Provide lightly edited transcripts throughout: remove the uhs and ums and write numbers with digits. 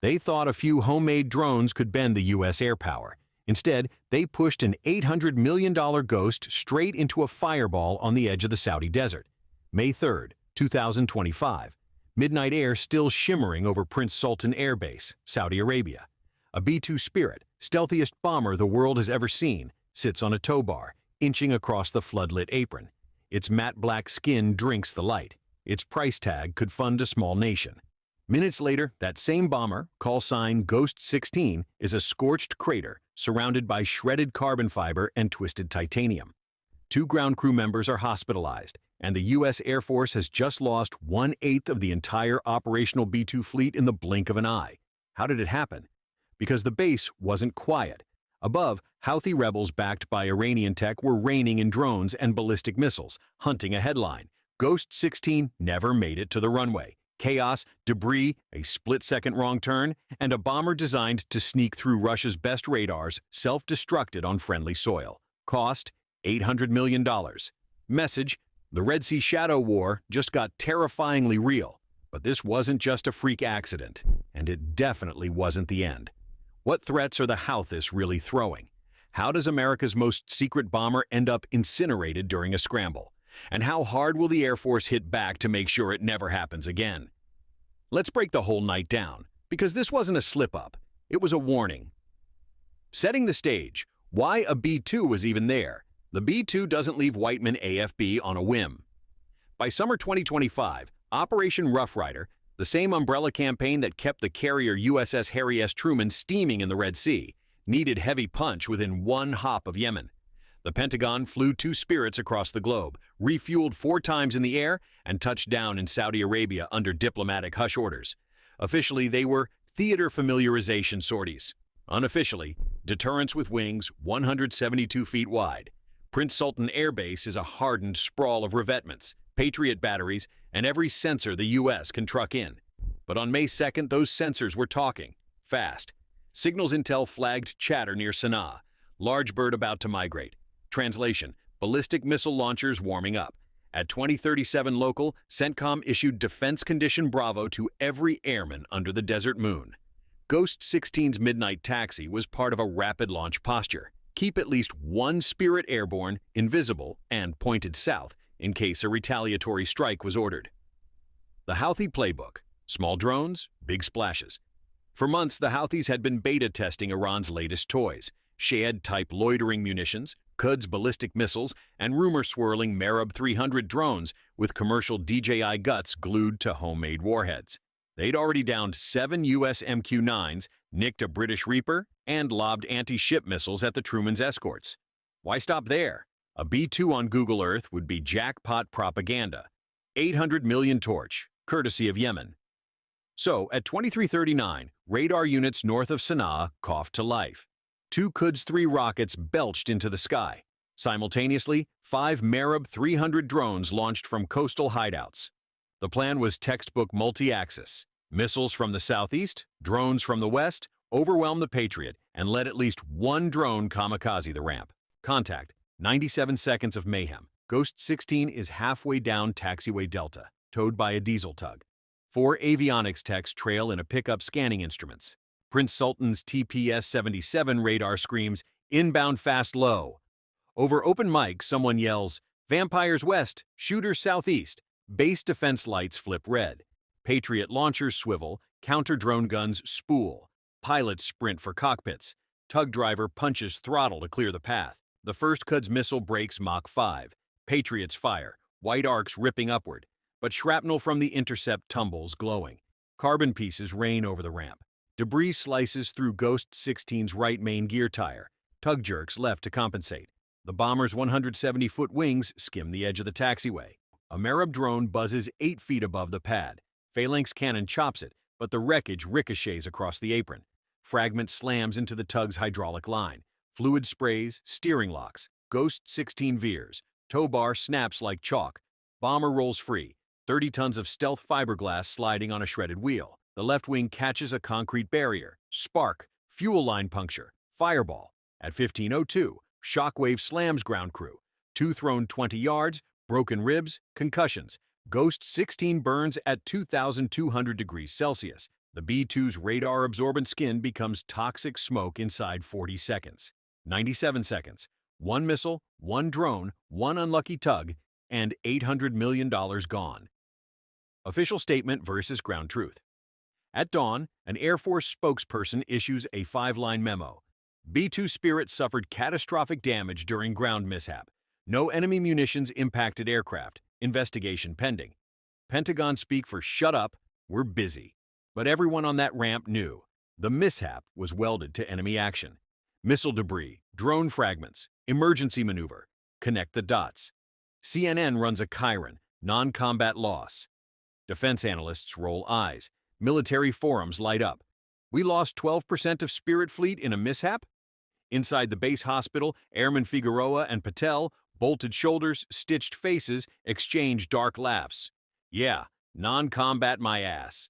They thought a few homemade drones could bend the U.S. air power. Instead, they pushed an $800 million Ghost straight into a fireball on the edge of the Saudi desert. May 3, 2025. Midnight air still shimmering over Prince Sultan Air Base, Saudi Arabia. A B-2 Spirit, stealthiest bomber the world has ever seen, sits on a tow bar, inching across the floodlit apron. Its matte black skin drinks the light. Its price tag could fund a small nation. Minutes later, that same bomber, call sign Ghost 16, is a scorched crater surrounded by shredded carbon fiber and twisted titanium. 2 ground crew members are hospitalized, and the U.S. Air Force has just lost 1/8 of the entire operational B-2 fleet in the blink of an eye. How did it happen? Because the base wasn't quiet. Above, Houthi rebels backed by Iranian tech were raining in drones and ballistic missiles, hunting a headline. Ghost 16 never made it to the runway. Chaos, debris, a split-second wrong turn, and a bomber designed to sneak through Russia's best radars self-destructed on friendly soil. Cost, $800 million. Message, the Red Sea Shadow War just got terrifyingly real. But this wasn't just a freak accident, and it definitely wasn't the end. What threats are the Houthis really throwing? How does America's most secret bomber end up incinerated during a scramble? And how hard will the Air Force hit back to make sure it never happens again? Let's break the whole night down, because this wasn't a slip-up. It was a warning. Setting the stage, why a B-2 was even there. The B-2 doesn't leave Whiteman AFB on a whim. By summer 2025, Operation Rough Rider, the same umbrella campaign that kept the carrier USS Harry S. Truman steaming in the Red Sea, needed heavy punch within one hop of Yemen. The Pentagon flew 2 Spirits across the globe, refueled 4 times in the air, and touched down in Saudi Arabia under diplomatic hush orders. Officially, they were theater familiarization sorties. Unofficially, deterrence with wings 172 feet wide. Prince Sultan Air Base is a hardened sprawl of revetments, Patriot batteries, and every sensor the U.S. can truck in. But on May 2nd, those sensors were talking. Fast. Signals intel flagged chatter near Sana'a. Large bird about to migrate. Translation, ballistic missile launchers warming up. At 2037 local, CENTCOM issued Defense Condition Bravo to every airman under the desert moon. Ghost 16's midnight taxi was part of a rapid launch posture. Keep at least 1 Spirit airborne, invisible, and pointed south in case a retaliatory strike was ordered. The Houthi playbook. Small drones, big splashes. For months, the Houthis had been beta testing Iran's latest toys. Shahed-type loitering munitions, Quds ballistic missiles, and rumor-swirling Marab 300 drones with commercial DJI guts glued to homemade warheads. They'd already downed 7 U.S. MQ-9s, nicked a British Reaper, and lobbed anti-ship missiles at the Truman's escorts. Why stop there? A B-2 on Google Earth would be jackpot propaganda. 800 million torch, courtesy of Yemen. So, at 2339, radar units north of Sana'a coughed to life. 2 Quds 3 rockets belched into the sky. Simultaneously, 5 Marab 300 drones launched from coastal hideouts. The plan was textbook multi-axis. Missiles from the southeast, drones from the west, overwhelm the Patriot and let at least 1 drone kamikaze the ramp. Contact, 97 seconds of mayhem. Ghost 16 is halfway down taxiway Delta, towed by a diesel tug. 4 avionics techs trail in a pickup scanning instruments. Prince Sultan's TPS-77 radar screams, "Inbound fast low." Over open mic, someone yells, "Vampires west, shooters southeast." Base defense lights flip red. Patriot launchers swivel, counter-drone guns spool. Pilots sprint for cockpits. Tug driver punches throttle to clear the path. The first Quds missile breaks Mach 5. Patriots fire, white arcs ripping upward. But shrapnel from the intercept tumbles, glowing. Carbon pieces rain over the ramp. Debris slices through Ghost 16's right main gear tire. Tug jerks left to compensate. The bomber's 170-foot wings skim the edge of the taxiway. A Marab drone buzzes 8 feet above the pad. Phalanx cannon chops it, but the wreckage ricochets across the apron. Fragment slams into the tug's hydraulic line. Fluid sprays, steering locks. Ghost 16 veers. Tow bar snaps like chalk. Bomber rolls free. 30 tons of stealth fiberglass sliding on a shredded wheel. The left wing catches a concrete barrier. Spark. Fuel line puncture. Fireball. At 15:02, shockwave slams ground crew. 2 thrown 20 yards. Broken ribs. Concussions. Ghost 16 burns at 2,200 degrees Celsius. The B-2's radar-absorbent skin becomes toxic smoke inside 40 seconds. 97 seconds. One missile, one drone, one unlucky tug, and $800 million gone. Official statement versus ground truth. At dawn, an Air Force spokesperson issues a 5-line memo. B-2 Spirit suffered catastrophic damage during ground mishap. No enemy munitions impacted aircraft. Investigation pending. Pentagon speak for shut up, we're busy. But everyone on that ramp knew. The mishap was welded to enemy action. Missile debris, drone fragments, emergency maneuver. Connect the dots. CNN runs a Chiron, non-combat loss. Defense analysts roll eyes. Military forums light up. We lost 12% of Spirit fleet in a mishap? Inside the base hospital, Airman Figueroa and Patel, bolted shoulders, stitched faces, exchange dark laughs. Yeah, non-combat my ass.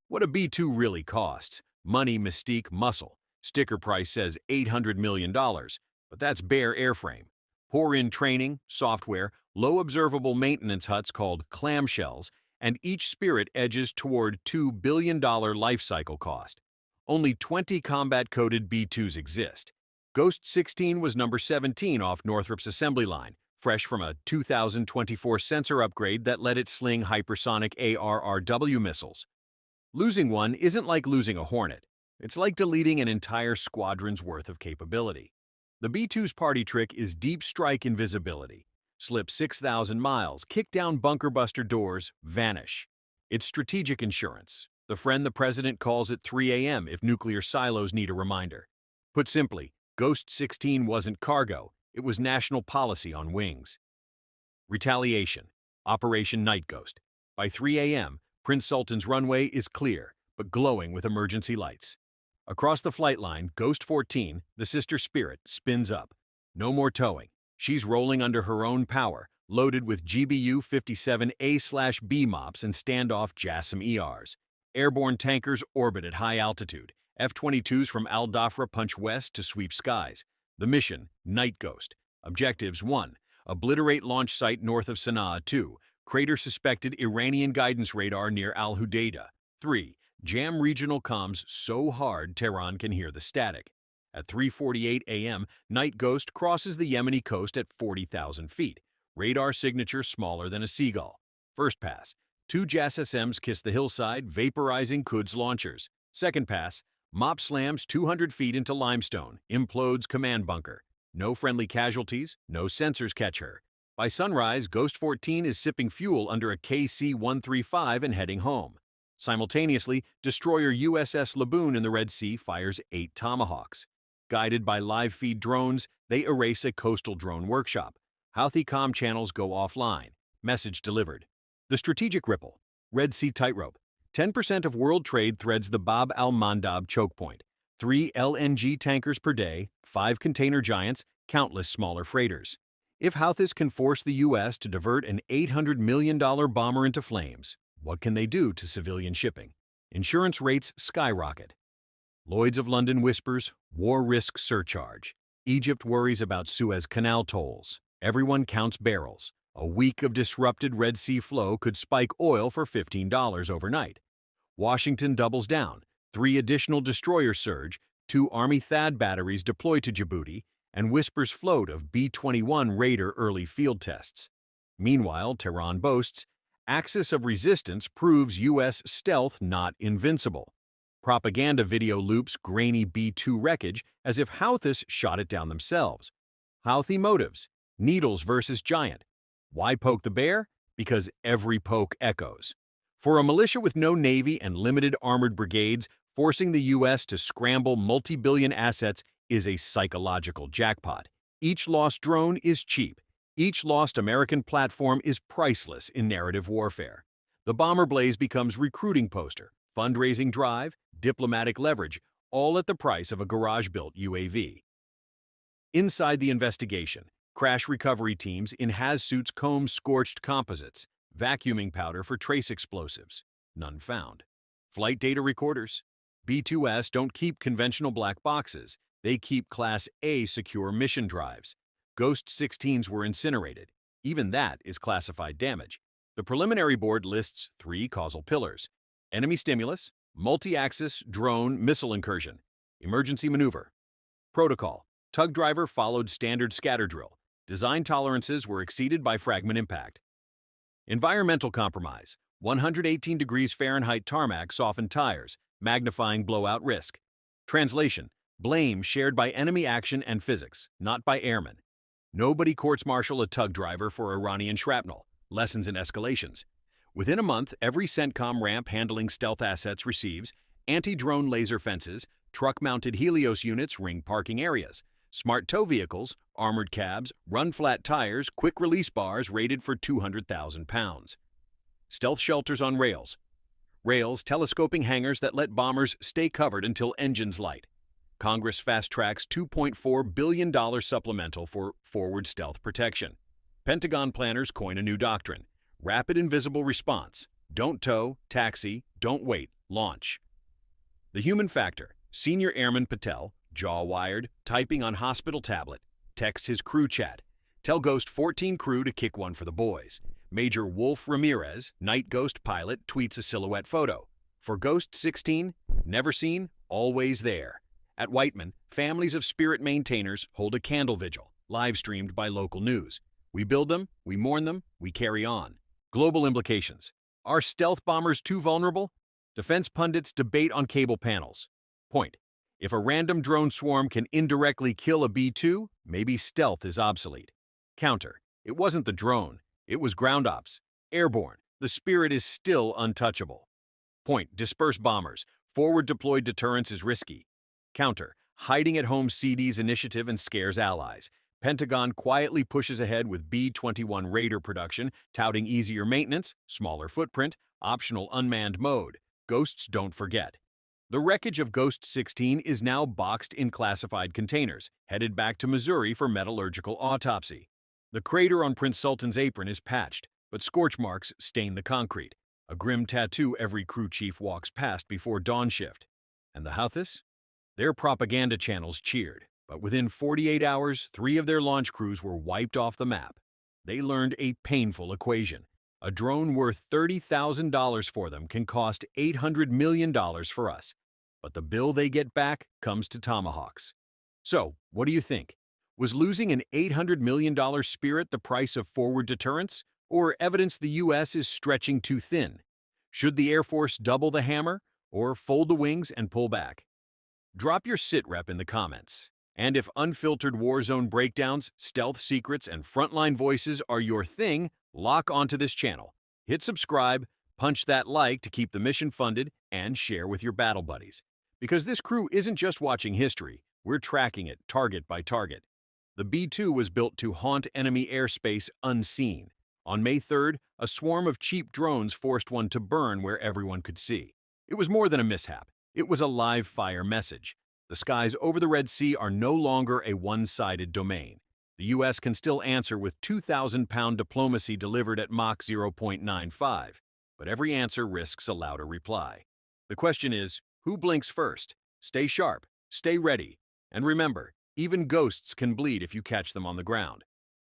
What a B-2 really costs. Money, mystique, muscle. Sticker price says $800 million, but that's bare airframe. Pour in training, software, low observable maintenance huts called clamshells, and each Spirit edges toward $2 billion life cycle cost. Only 20 combat-coded B-2s exist. Ghost 16 was number 17 off Northrop's assembly line, fresh from a 2024 sensor upgrade that let it sling hypersonic ARRW missiles. Losing one isn't like losing a Hornet. It's like deleting an entire squadron's worth of capability. The B-2's party trick is deep strike invisibility. Slip 6,000 miles, kick down bunker buster doors, vanish. It's strategic insurance. The friend the president calls at 3 a.m. if nuclear silos need a reminder. Put simply, Ghost 16 wasn't cargo, it was national policy on wings. Retaliation. Operation Night Ghost. By 3 a.m., Prince Sultan's runway is clear, but glowing with emergency lights. Across the flight line, Ghost 14, the sister Spirit, spins up. No more towing. She's rolling under her own power, loaded with GBU-57A/B MOPs and standoff JASSM ERs. Airborne tankers orbit at high altitude. F-22s from Al Dhafra punch west to sweep skies. The mission, Night Ghost. Objectives: 1. Obliterate launch site north of Sana'a. 2. Crater suspected Iranian guidance radar near Al Hudaydah. 3. Jam regional comms so hard Tehran can hear the static. At 3:48 a.m., Night Ghost crosses the Yemeni coast at 40,000 feet. Radar signature smaller than a seagull. First pass. 2 JASSMs kiss the hillside, vaporizing Quds launchers. Second pass. MOP slams 200 feet into limestone, implodes command bunker. No friendly casualties, no sensors catch her. By sunrise, Ghost 14 is sipping fuel under a KC-135 and heading home. Simultaneously, destroyer USS Laboon in the Red Sea fires 8 Tomahawks. Guided by live-feed drones, they erase a coastal drone workshop. Houthi comm channels go offline. Message delivered. The strategic ripple. Red Sea tightrope. 10% of world trade threads the Bab al-Mandab choke point. 3 LNG tankers per day, 5 container giants, countless smaller freighters. If Houthis can force the U.S. to divert an $800 million bomber into flames, what can they do to civilian shipping? Insurance rates skyrocket. Lloyd's of London whispers, war risk surcharge. Egypt worries about Suez Canal tolls. Everyone counts barrels. A week of disrupted Red Sea flow could spike oil for $15 overnight. Washington doubles down. 3 additional destroyers surge, 2 Army THAAD batteries deploy to Djibouti, and whispers float of B-21 Raider early field tests. Meanwhile, Tehran boasts, axis of resistance proves U.S. stealth not invincible. Propaganda video loops grainy B-2 wreckage as if Houthis shot it down themselves. Houthi motives, needles versus giant. Why poke the bear? Because every poke echoes. For a militia with no navy and limited armored brigades, forcing the U.S. to scramble multi-billion assets is a psychological jackpot. Each lost drone is cheap. Each lost American platform is priceless in narrative warfare. The bomber blaze becomes recruiting poster, fundraising drive, diplomatic leverage, all at the price of a garage-built UAV. Inside the investigation, crash recovery teams in HAZ-suits comb scorched composites, vacuuming powder for trace explosives. None found. Flight data recorders. B-2S don't keep conventional black boxes. They keep Class A secure mission drives. Ghost 16s were incinerated. Even that is classified damage. The preliminary board lists 3 causal pillars: enemy stimulus, Multi-axis drone missile incursion. Emergency maneuver. Protocol. Tug driver followed standard scatter drill. Design tolerances were exceeded by fragment impact. Environmental compromise. 118 degrees Fahrenheit tarmac softened tires, magnifying blowout risk. Translation. Blame shared by enemy action and physics, not by airmen. Nobody courts-martial a tug driver for Iranian shrapnel. Lessons in escalations. Within a month, every CENTCOM ramp handling stealth assets receives anti-drone laser fences, truck-mounted Helios units ring parking areas, smart tow vehicles, armored cabs, run-flat tires, quick-release bars rated for 200,000 pounds. Stealth shelters on rails. Rails, telescoping hangars that let bombers stay covered until engines light. Congress fast-tracks $2.4 billion supplemental for forward stealth protection. Pentagon planners coin a new doctrine. Rapid invisible response. Don't tow, taxi, don't wait, launch. The human factor. Senior Airman Patel, jaw-wired, typing on hospital tablet, texts his crew chat. Tell Ghost 14 crew to kick one for the boys. Major Wolf Ramirez, night ghost pilot, tweets a silhouette photo. For Ghost 16, never seen, always there. At Whiteman, families of spirit maintainers hold a candle vigil, live-streamed by local news. We build them, we mourn them, we carry on. Global implications. Are stealth bombers too vulnerable? Defense pundits debate on cable panels. Point. If a random drone swarm can indirectly kill a B-2, maybe stealth is obsolete. Counter. It wasn't the drone. It was ground ops. Airborne. The spirit is still untouchable. Point. Disperse bombers. Forward deployed deterrence is risky. Counter. Hiding at home CD's initiative and scares allies. Pentagon quietly pushes ahead with B-21 Raider production, touting easier maintenance, smaller footprint, optional unmanned mode. Ghosts don't forget. The wreckage of Ghost 16 is now boxed in classified containers, headed back to Missouri for metallurgical autopsy. The crater on Prince Sultan's apron is patched, but scorch marks stain the concrete, a grim tattoo every crew chief walks past before dawn shift. And the Houthis? Their propaganda channels cheered, but within 48 hours, 3 of their launch crews were wiped off the map. They learned a painful equation. A drone worth $30,000 for them can cost $800 million for us. But the bill they get back comes to tomahawks. So, what do you think? Was losing an $800 million spirit the price of forward deterrence, or evidence the U.S. is stretching too thin? Should the Air Force double the hammer, or fold the wings and pull back? Drop your sit rep in the comments. And if unfiltered war zone breakdowns, stealth secrets, and frontline voices are your thing, lock onto this channel. Hit subscribe, punch that like to keep the mission funded, and share with your battle buddies. Because this crew isn't just watching history, we're tracking it target by target. The B-2 was built to haunt enemy airspace unseen. On May 3rd, a swarm of cheap drones forced one to burn where everyone could see. It was more than a mishap. It was a live-fire message. The skies over the Red Sea are no longer a one-sided domain. The U.S. can still answer with 2,000-pound diplomacy delivered at Mach 0.95, but every answer risks a louder reply. The question is, who blinks first? Stay sharp, stay ready, and remember, even ghosts can bleed if you catch them on the ground.